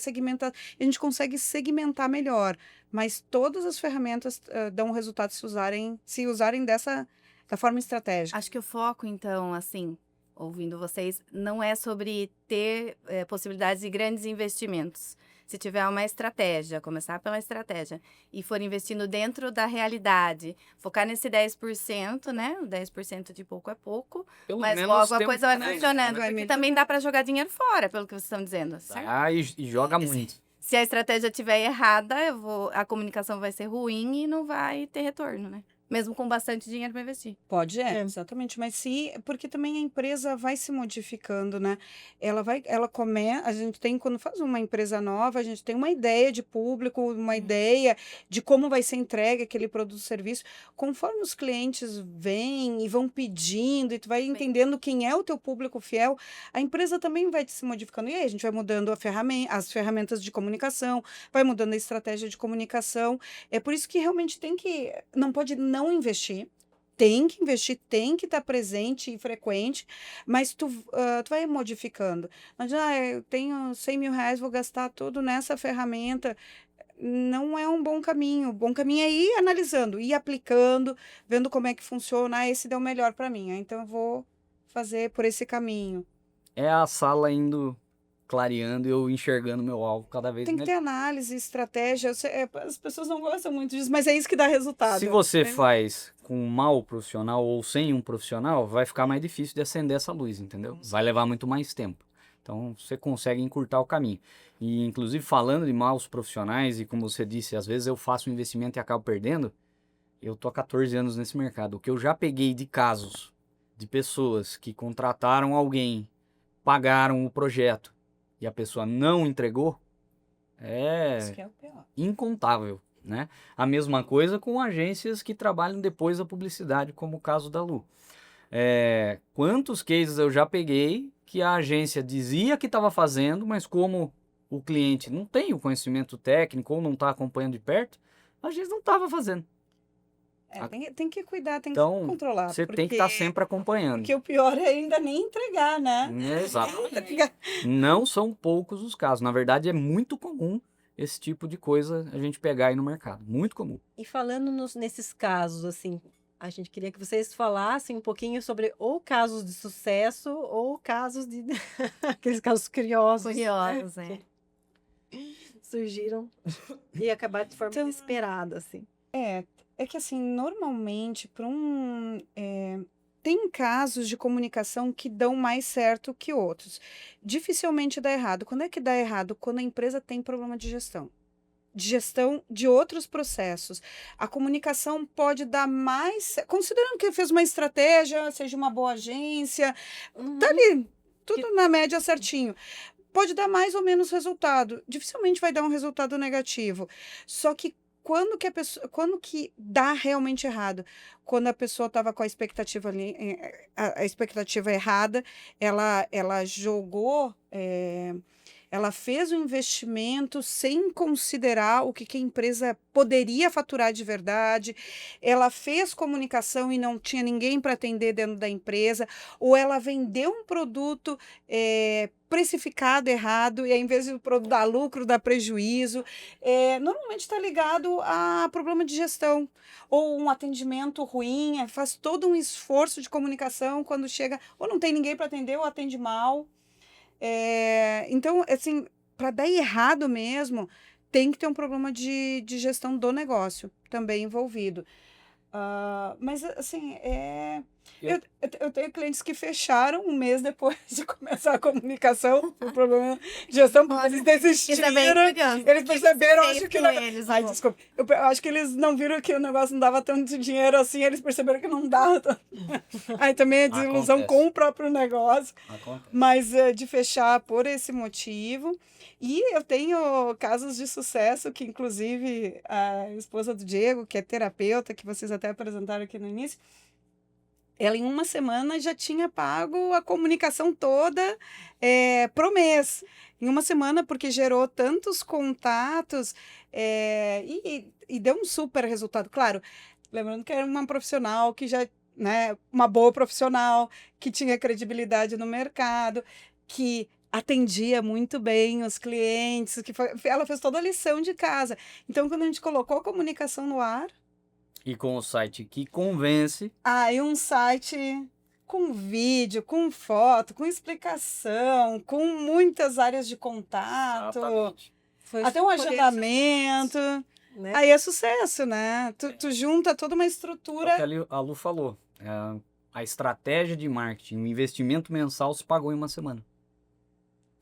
Speaker 3: gente consegue segmentar melhor, mas todas as ferramentas dão resultado se usarem da forma estratégica.
Speaker 2: Acho que o foco, então, assim, ouvindo vocês, não é sobre ter possibilidades de grandes investimentos. Se tiver uma estratégia, começar pela estratégia, e for investindo dentro da realidade, focar nesse 10%, né? O 10% de pouco é pouco,
Speaker 4: Pelo
Speaker 2: mas
Speaker 4: menos
Speaker 2: logo a
Speaker 4: tem um
Speaker 2: coisa vai
Speaker 4: começo,
Speaker 2: funcionando.
Speaker 4: né?
Speaker 3: Vai
Speaker 2: Porque
Speaker 3: melhorar.
Speaker 2: também dá para jogar dinheiro fora, pelo que vocês estão dizendo, certo?
Speaker 4: E joga muito.
Speaker 2: Se a estratégia estiver errada, a comunicação vai ser ruim e não vai ter retorno, né? Mesmo com bastante dinheiro para investir.
Speaker 3: Pode,
Speaker 1: É.
Speaker 3: exatamente, mas porque também a empresa vai se modificando, né? A gente tem, quando faz uma empresa nova, a gente tem uma ideia de público, uma ideia de como vai ser entregue aquele produto ou serviço. Conforme os clientes vêm e vão pedindo, e tu vai entendendo quem é o teu público fiel, a empresa também vai se modificando. E aí a gente vai mudando as ferramentas de comunicação, vai mudando a estratégia de comunicação. É por isso que realmente não pode não investir. Tem que investir, tem que estar presente e frequente, mas tu vai modificando. Não adianta, eu tenho 100 mil reais, vou gastar tudo nessa ferramenta. Não é um bom caminho. O bom caminho é ir analisando, ir aplicando, vendo como é que funciona. Esse deu melhor para mim, então eu vou fazer por esse caminho.
Speaker 4: É a sala indo clareando e eu enxergando meu alvo cada vez
Speaker 3: Tem que
Speaker 4: melhor.
Speaker 3: ter análise, estratégia. As pessoas não gostam muito disso, mas é isso que dá resultado.
Speaker 4: Se você
Speaker 3: né?
Speaker 4: faz com um mau profissional ou sem um profissional, vai ficar mais difícil de acender essa luz, entendeu? Vai levar muito mais tempo. Então, você consegue encurtar o caminho. E, inclusive, falando de maus profissionais, e como você disse, às vezes eu faço um investimento e acabo perdendo, eu tô há 14 anos nesse mercado. O que eu já peguei de casos de pessoas que contrataram alguém, pagaram o projeto e a pessoa não entregou,
Speaker 3: Isso
Speaker 4: é
Speaker 3: que é o pior.
Speaker 4: incontável, né? A mesma coisa com agências que trabalham depois da publicidade, como o caso da Lu. Quantos cases eu já peguei que a agência dizia que estava fazendo, mas como o cliente não tem o conhecimento técnico ou não está acompanhando de perto, a agência não estava fazendo.
Speaker 3: Tem que cuidar, tem que
Speaker 4: Então,
Speaker 3: controlar.
Speaker 4: você tem que estar sempre acompanhando.
Speaker 3: Porque o pior é ainda nem entregar, né?
Speaker 4: Exatamente. Não são poucos os casos. Na verdade, é muito comum esse tipo de coisa a gente pegar aí no mercado. Muito comum.
Speaker 1: E falando nesses casos, assim, a gente queria que vocês falassem um pouquinho sobre ou casos de sucesso ou casos de aqueles casos curiosos,
Speaker 2: Curiosos,
Speaker 1: né, que surgiram e acabaram de forma inesperada, assim.
Speaker 3: É que assim, normalmente, tem casos de comunicação que dão mais certo que outros. Dificilmente dá errado. Quando é que dá errado? Quando a empresa tem problema de gestão. De gestão de outros processos. A comunicação pode dar mais, considerando que fez uma estratégia, seja uma boa agência, tá ali, tudo na média certinho. Pode dar mais ou menos resultado. Dificilmente vai dar um resultado negativo. Só que quando que dá realmente errado? Quando a pessoa estava com a expectativa ali, a expectativa errada, ela jogou, ela fez um investimento sem considerar o que a empresa poderia faturar de verdade, ela fez comunicação e não tinha ninguém para atender dentro da empresa, ou ela vendeu um produto precificado errado, e ao invés do produto dar lucro, dá prejuízo. Normalmente está ligado a problema de gestão, ou um atendimento ruim, faz todo um esforço de comunicação, quando chega, ou não tem ninguém para atender, ou atende mal. Então, assim, para dar errado mesmo, tem que ter um problema de gestão do negócio também envolvido. Mas, assim, Eu tenho clientes que fecharam um mês depois de começar a comunicação por problema de gestão, porque eles
Speaker 2: Isso é bem
Speaker 3: desistiram.
Speaker 2: curioso.
Speaker 3: Eles perceberam,
Speaker 2: Fez
Speaker 3: acho que...
Speaker 2: com eles,
Speaker 3: Ai,
Speaker 2: amor.
Speaker 3: desculpa. Eu acho que eles não viram que o negócio não dava tanto dinheiro assim, eles perceberam que não dava tanto. Aí também é desilusão
Speaker 4: Acontece.
Speaker 3: com o próprio negócio,
Speaker 4: Acontece.
Speaker 3: mas de fechar por esse motivo. E eu tenho casos de sucesso que, inclusive, a esposa do Diego, que é terapeuta, que vocês até apresentaram aqui no início, ela em uma semana já tinha pago a comunicação toda pro mês. Em uma semana, porque gerou tantos contatos e deu um super resultado. Claro, lembrando que era uma profissional que já, né, uma boa profissional, que tinha credibilidade no mercado, que atendia muito bem os clientes, ela fez toda a lição de casa. Então, quando a gente colocou a comunicação no ar,
Speaker 4: E com o site que convence,
Speaker 3: aí um site com vídeo, com foto, com explicação, com muitas áreas de contato,
Speaker 1: Foi
Speaker 3: até um
Speaker 1: por isso,
Speaker 3: agendamento.
Speaker 1: né?
Speaker 3: Aí é sucesso, né? Tu junta toda uma
Speaker 4: é o
Speaker 3: estrutura.
Speaker 4: que a Lu falou. A estratégia de marketing, o investimento mensal se pagou em uma semana.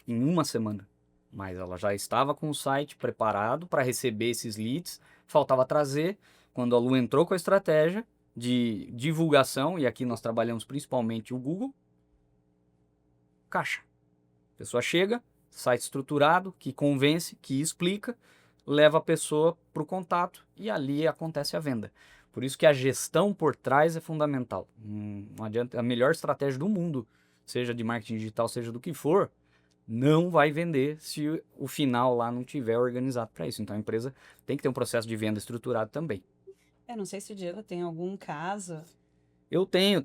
Speaker 4: Em uma semana. Mas ela já estava com o site preparado para receber esses leads. Faltava trazer. Quando a Lu entrou com a estratégia de divulgação, e aqui nós trabalhamos principalmente o Google, caixa. A pessoa chega, site estruturado, que convence, que explica, leva a pessoa para o contato e ali acontece a venda. Por isso que a gestão por trás é fundamental. Não adianta, a melhor estratégia do mundo, seja de marketing digital, seja do que for, não vai vender se o final lá não tiver organizado para isso. Então a empresa tem que ter um processo de venda estruturado também.
Speaker 3: Não sei se o Diego tem algum caso.
Speaker 4: Eu tenho.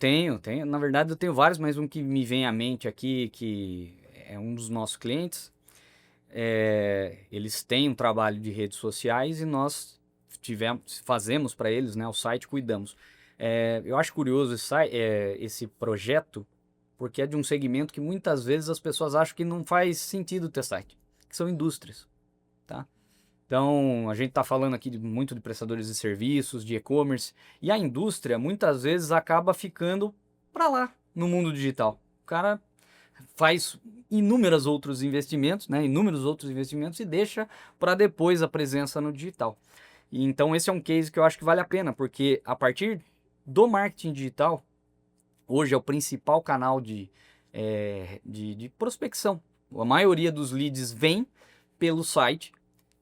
Speaker 4: Na verdade, eu tenho vários, mas um que me vem à mente aqui, que é um dos nossos clientes. Eles têm um trabalho de redes sociais e nós fazemos para eles, né, o site, cuidamos. Eu acho curioso esse projeto, porque é de um segmento que muitas vezes as pessoas acham que não faz sentido ter site, que são indústrias, tá? Então, a gente está falando aqui muito de prestadores de serviços, de e-commerce, e a indústria muitas vezes acaba ficando para lá no mundo digital. O cara faz inúmeros outros investimentos, né? Inúmeros outros investimentos e deixa para depois a presença no digital. E então esse é um case que eu acho que vale a pena, porque a partir do marketing digital, hoje é o principal canal de prospecção. A maioria dos leads vem pelo site,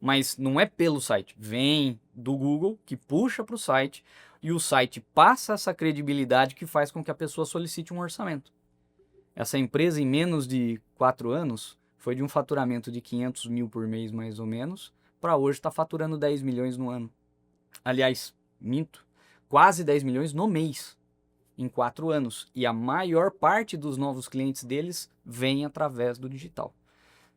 Speaker 4: mas não é pelo site, vem do Google, que puxa para o site, e o site passa essa credibilidade que faz com que a pessoa solicite um orçamento. Essa empresa, em menos de 4 anos, foi de um faturamento de 500 mil por mês, mais ou menos, para hoje está faturando 10 milhões no ano. Aliás, minto, quase 10 milhões no mês, em 4 anos. E a maior parte dos novos clientes deles vem através do digital.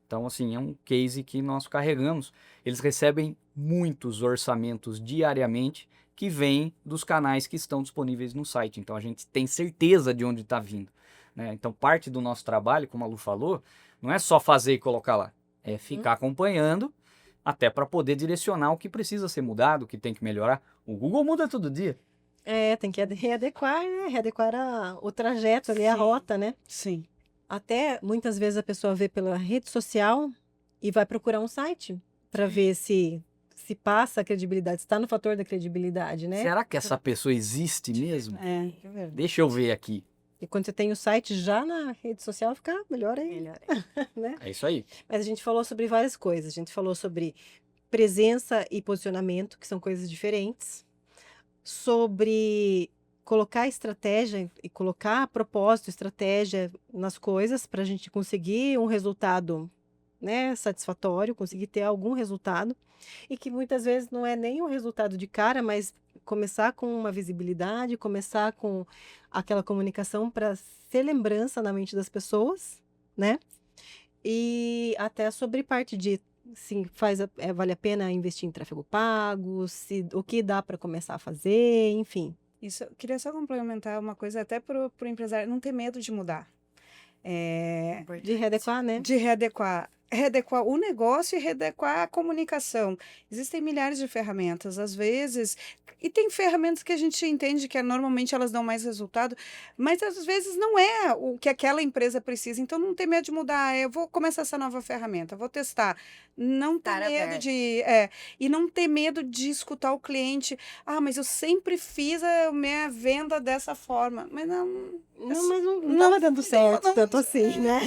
Speaker 4: Então, assim, é um case que nós carregamos. Eles recebem muitos orçamentos diariamente que vêm dos canais que estão disponíveis no site. Então, a gente tem certeza de onde está vindo, né? Então, parte do nosso trabalho, como a Lu falou, não é só fazer e colocar lá. É ficar acompanhando até para poder direcionar o que precisa ser mudado, o que tem que melhorar. O Google muda todo dia.
Speaker 1: Tem que readequar, né? Readequar o trajeto ali, a
Speaker 3: Sim.
Speaker 1: rota, né?
Speaker 3: Sim.
Speaker 1: Até muitas vezes a pessoa vê pela rede social e vai procurar um site para ver se passa a credibilidade, está no fator da credibilidade, né?
Speaker 4: Será que essa pessoa existe mesmo?
Speaker 3: É verdade.
Speaker 4: Deixa eu ver aqui.
Speaker 1: E quando você tem o site já na rede social, fica melhor ainda, né?
Speaker 4: É isso aí.
Speaker 1: Mas a gente falou sobre várias coisas. A gente falou sobre presença e posicionamento, que são coisas diferentes. Sobre colocar estratégia e colocar propósito, estratégia nas coisas para a gente conseguir um resultado, né, satisfatório, conseguir ter algum resultado. E que muitas vezes não é nem um resultado de cara, mas começar com uma visibilidade, começar com aquela comunicação para ser lembrança na mente das pessoas, né? E até sobre parte de sim, vale a pena investir em tráfego pago, o que dá para começar a fazer, enfim.
Speaker 3: Isso, eu queria só complementar uma coisa, até pro empresário não ter medo de mudar.
Speaker 1: De readequar, né?
Speaker 3: De readequar. readequar o negócio e readequar a comunicação. Existem milhares de ferramentas, às vezes, e tem ferramentas que a gente entende que normalmente elas dão mais resultado, mas às vezes não é o que aquela empresa precisa, então não tem medo de mudar. Eu vou começar essa nova ferramenta, vou testar. Não ter
Speaker 2: Estar
Speaker 3: medo
Speaker 2: aberto.
Speaker 3: e não ter medo de escutar o cliente. Ah, mas eu sempre fiz a minha venda dessa forma. Mas não.
Speaker 1: Não, mas não estava dando certo tanto assim, né?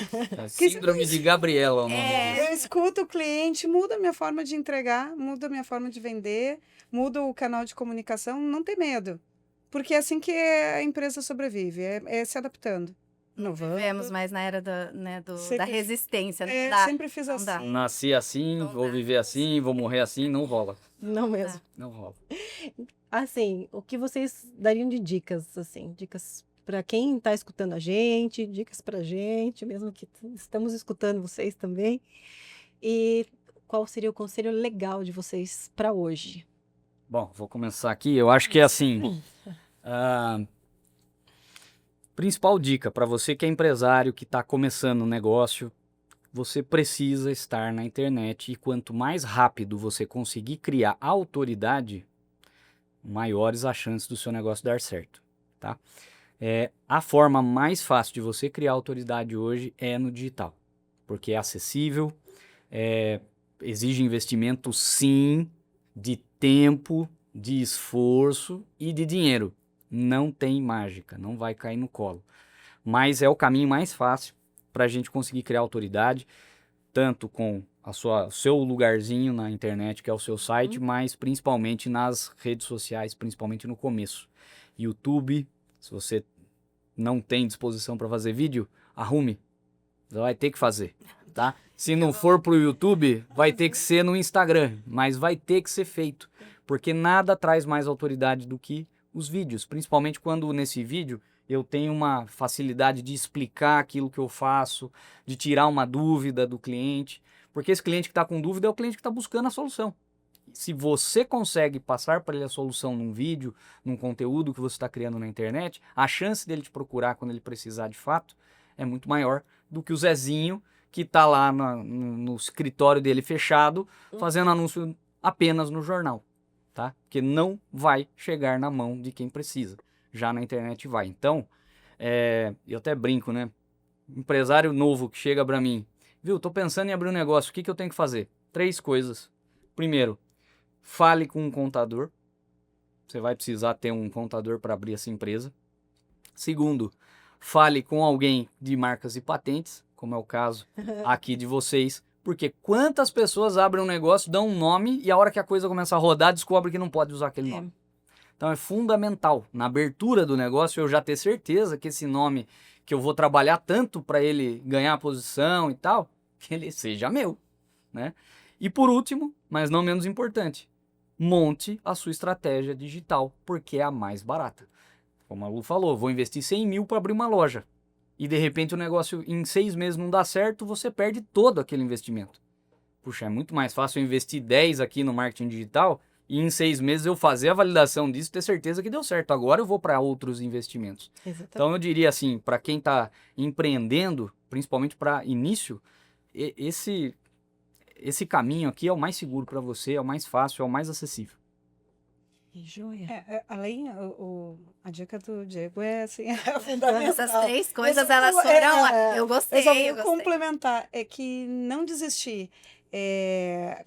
Speaker 4: Síndrome de Gabriela é o nome disso.
Speaker 3: Eu escuto o cliente, muda a minha forma de entregar, muda a minha forma de vender, muda o canal de comunicação, não tem medo. Porque é assim que a empresa sobrevive, é se adaptando. Inovando.
Speaker 2: Vivemos mais na era da, né, da
Speaker 3: Sempre-
Speaker 2: resistência. Não
Speaker 3: É,
Speaker 2: dá.
Speaker 3: sempre fiz
Speaker 2: Não
Speaker 3: assim.
Speaker 2: dá.
Speaker 4: Nasci assim,
Speaker 2: Não
Speaker 4: vou
Speaker 2: dá.
Speaker 4: viver assim, vou morrer assim, não rola.
Speaker 1: Não mesmo.
Speaker 4: Não rola.
Speaker 1: Assim, o que vocês dariam de dicas, assim, dicas para quem está escutando a gente, dicas para a gente, mesmo que estamos escutando vocês também. E qual seria o conselho legal de vocês para hoje?
Speaker 4: Bom, vou começar aqui. Eu acho que é assim. a principal dica para você que é empresário, que está começando um negócio, você precisa estar na internet. E quanto mais rápido você conseguir criar autoridade, maiores as chances do seu negócio dar certo, tá? A forma mais fácil de você criar autoridade hoje é no digital, porque é acessível, exige investimento sim, de tempo, de esforço e de dinheiro. Não tem mágica, não vai cair no colo. Mas é o caminho mais fácil para a gente conseguir criar autoridade, tanto com o seu lugarzinho na internet, que é o seu site, mas principalmente nas redes sociais, principalmente no começo. YouTube, se você não tem disposição para fazer vídeo, arrume. Você vai ter que fazer, tá? Se não for pro YouTube, vai ter que ser no Instagram, mas vai ter que ser feito, porque nada traz mais autoridade do que os vídeos, principalmente quando nesse vídeo eu tenho uma facilidade de explicar aquilo que eu faço, de tirar uma dúvida do cliente, porque esse cliente que está com dúvida é o cliente que está buscando a solução. Se você consegue passar para ele a solução num vídeo, num conteúdo que você está criando na internet, a chance dele te procurar quando ele precisar de fato é muito maior do que o Zezinho que está lá no escritório dele fechado, fazendo anúncio apenas no jornal, tá? Porque não vai chegar na mão de quem precisa. Já na internet vai. Então, eu até brinco, né? Empresário novo que chega para mim, viu, tô pensando em abrir um negócio, o que eu tenho que fazer? 3 coisas. Primeiro, fale com um contador. Você vai precisar ter um contador para abrir essa empresa. Segundo, fale com alguém de marcas e patentes, como é o caso aqui de vocês. Porque quantas pessoas abrem um negócio, dão um nome e a hora que a coisa começa a rodar, descobre que não pode usar aquele nome. Então é fundamental, na abertura do negócio, eu já ter certeza que esse nome que eu vou trabalhar tanto para ele ganhar posição e tal, que ele seja meu, né? E por último, mas não menos importante, monte a sua estratégia digital, porque é a mais barata. Como a Lu falou, vou investir 100 mil para abrir uma loja. E de repente o negócio em 6 meses não dá certo, você perde todo aquele investimento. Puxa, é muito mais fácil eu investir 10 aqui no marketing digital e em 6 meses eu fazer a validação disso e ter certeza que deu certo. Agora eu vou para outros investimentos.
Speaker 1: Exatamente.
Speaker 4: Então eu diria assim, para quem está empreendendo, principalmente para início, esse caminho aqui é o mais seguro para você, é o mais fácil, é o mais acessível.
Speaker 1: Que joia.
Speaker 3: Além, a dica do Diego é assim, é fundamental.
Speaker 2: Essas 3 coisas,
Speaker 3: Eu
Speaker 2: elas
Speaker 3: só-
Speaker 2: foram... Eu gostei,
Speaker 3: Eu só
Speaker 2: eu
Speaker 3: vou
Speaker 2: gostei.
Speaker 3: complementar, é que não desistir.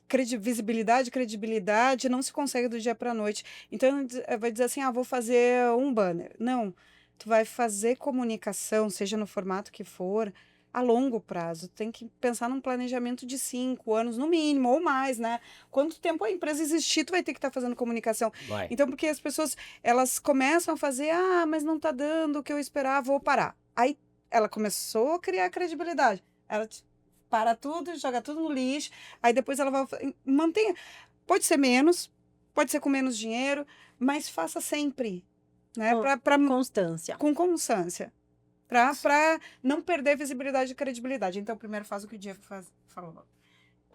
Speaker 3: Credibilidade não se consegue do dia para a noite. Então, vai dizer assim, vou fazer um banner. Não, tu vai fazer comunicação, seja no formato que for, a longo prazo. Tem que pensar num planejamento de 5 anos, no mínimo, ou mais, né? Quanto tempo a empresa existir, tu vai ter que estar fazendo comunicação.
Speaker 4: Vai.
Speaker 3: Então, porque as pessoas, elas começam a fazer, mas não tá dando o que eu esperava, vou parar. Aí, ela começou a criar credibilidade. Ela para tudo, joga tudo no lixo, aí depois ela vai... Mantenha. Pode ser menos, pode ser com menos dinheiro, mas faça sempre, né?
Speaker 1: Constância.
Speaker 3: Com constância. Para não perder visibilidade e credibilidade. Então, primeiro faz o que o Diego falou.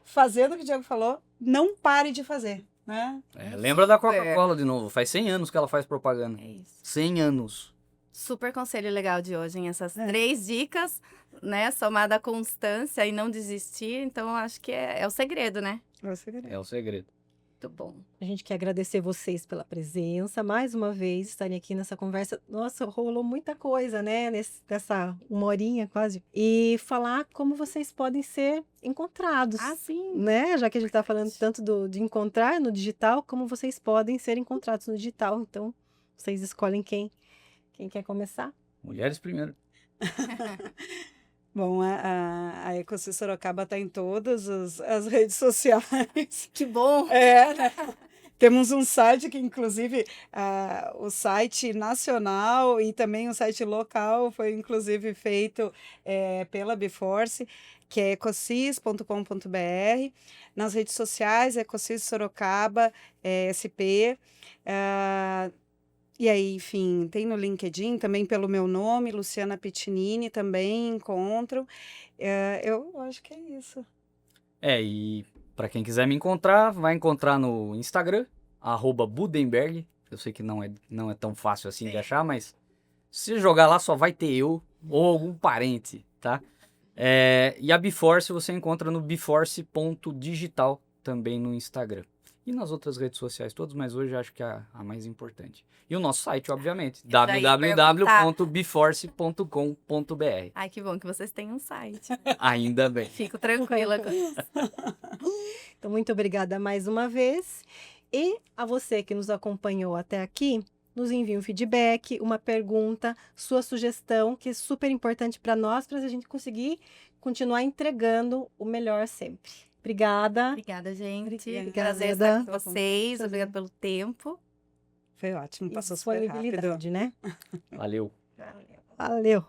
Speaker 3: Fazendo o que o Diego falou, não pare de fazer, né?
Speaker 4: Lembra da Coca-Cola de novo, faz 100 anos que ela faz propaganda.
Speaker 2: É isso.
Speaker 4: 100 anos.
Speaker 2: Super conselho legal de hoje, hein? Essas 3 dicas, né? Somada à constância e não desistir. Então, eu acho que é o segredo, né?
Speaker 4: É o segredo.
Speaker 2: Muito bom.
Speaker 1: A gente quer agradecer vocês pela presença, mais uma vez, estarem aqui nessa conversa. Nossa, rolou muita coisa, né? Nessa 1 horinha quase. E falar como vocês podem ser encontrados.
Speaker 2: Ah, sim.
Speaker 1: Né? Já que a gente está falando tanto de encontrar no digital, como vocês podem ser encontrados no digital. Então, vocês escolhem quem quer começar.
Speaker 4: Mulheres primeiro.
Speaker 3: Bom, a Ecosis Sorocaba está em todas as redes sociais.
Speaker 2: Que bom!
Speaker 3: Né? Temos um site que, inclusive, o site nacional e também o site local foi, inclusive, feito pela Biforce, que é ecosis.com.br. Nas redes sociais, Ecosis Sorocaba, SP. E aí, enfim, tem no LinkedIn, também pelo meu nome, Luciana Piccinini, também encontro. Eu acho que é isso.
Speaker 4: E para quem quiser me encontrar, vai encontrar no Instagram, @Budenberg. Eu sei que não é tão fácil assim de achar, mas se jogar lá só vai ter eu ou algum parente, tá? E a Biforce você encontra no biforce.digital também no Instagram. E nas outras redes sociais todas, mas hoje acho que é a mais importante. E o nosso site, obviamente, www.biforce.com.br.
Speaker 2: Ai, que bom que vocês têm um site.
Speaker 4: Ainda bem.
Speaker 2: Fico tranquila com isso.
Speaker 1: Então, muito obrigada mais uma vez. E a você que nos acompanhou até aqui, nos envie um feedback, uma pergunta, sua sugestão, que é super importante para nós, para a gente conseguir continuar entregando o melhor sempre. Obrigada.
Speaker 2: Obrigada, gente.
Speaker 1: Obrigada.
Speaker 2: Prazer estar com vocês. Obrigada pelo tempo.
Speaker 3: Foi ótimo, passou super rápido.
Speaker 1: Disponibilidade, né?
Speaker 4: Valeu.
Speaker 1: Valeu.